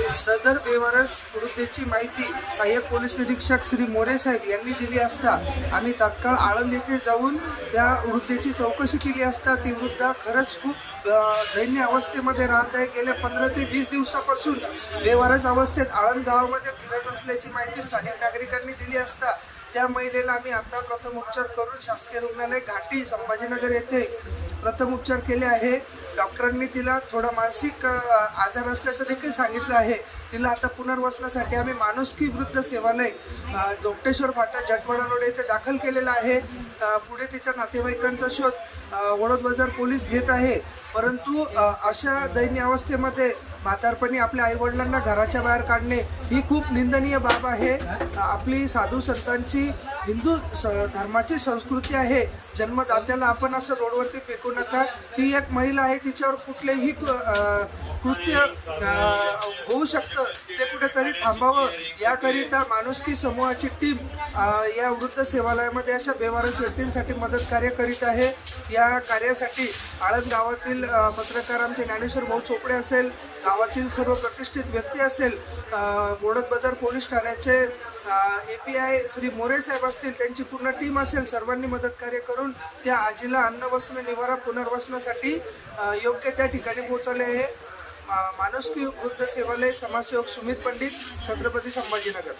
सदर बेवारस वृद्धेची माहिती सहाय्यक पोलीस निरीक्षक श्री मोरे साहेब यांनी दिली असता आम्ही तात्काळ आळंद येथे जाऊन त्या वृद्धेची चौकशी केली असता ती वृद्धा खरंच खूप दैन्य अवस्थेमध्ये राहत आहे। गेल्या 15 ते 20 दिवसापासून बेवारस अवस्थेत आळंद गावामध्ये फिरत असल्याची माहिती स्थानिक नागरिकांनी दिली असता त्या महिलेला आम्ही आता प्रथम उपचार करून शासकीय रुग्णालय घाटी संभाजीनगर येथे प्रथम उपचार केले आहे। डॉक्टरांनी तिला थोडा मानसिक आजार असल्याचं देखील सांगितलं आहे। तिला आता पुनर्वसनासाठी आम्ही माणुसकी वृद्ध सेवालय जोगटेश्वर फाटा जटवाडा रोड येथे दाखल केलेला आहे। पुढे तिच्या नातेवाईकांचा शोध वडोद बाजार पोलीस घेत आहे। परंतु अशा दैन्य अवस्थेमध्ये म्हातारपणी आपल्या आईवडिलांना घराच्या बाहेर काढणे ही खूप निंदनीय बाब आहे। आपली साधू संतांची हिंदू धर्माची संस्कृती आहे, जन्मदात्याला आपण असं रोडवरती फेकू नका। ती एक महिला आहे, तिच्यावर कुठलेही कृत्य होऊ शकतं, ते कुठेतरी थांबावं याकरिता माणुसकी समूहाची टीम या वृद्ध सेवालयामध्ये अशा बेवारस व्यक्तींसाठी मदत कार्य करीत आहे। या कार्यासाठी आळंद गावातील पत्रकार आमचे ज्ञानेश्वर भाऊ चोपडे असेल, गावातील सर्व प्रतिष्ठित व्यक्ती असेल, वडोद बाजार पोलीस ठाण्याचे API श्री मोरे साहेब असतील, त्यांची पूर्ण टीम असेल, सर्वांनी मदत कार्य करून त्या आजीला अन्न वस्त्र निवारा पुनर्वसनासाठी योग्य त्या ठिकाणी पोहोचवले आहे। माणुसकी वृद्ध सेवालय समाजसेवक सुमित पंडित, छत्रपती संभाजीनगर।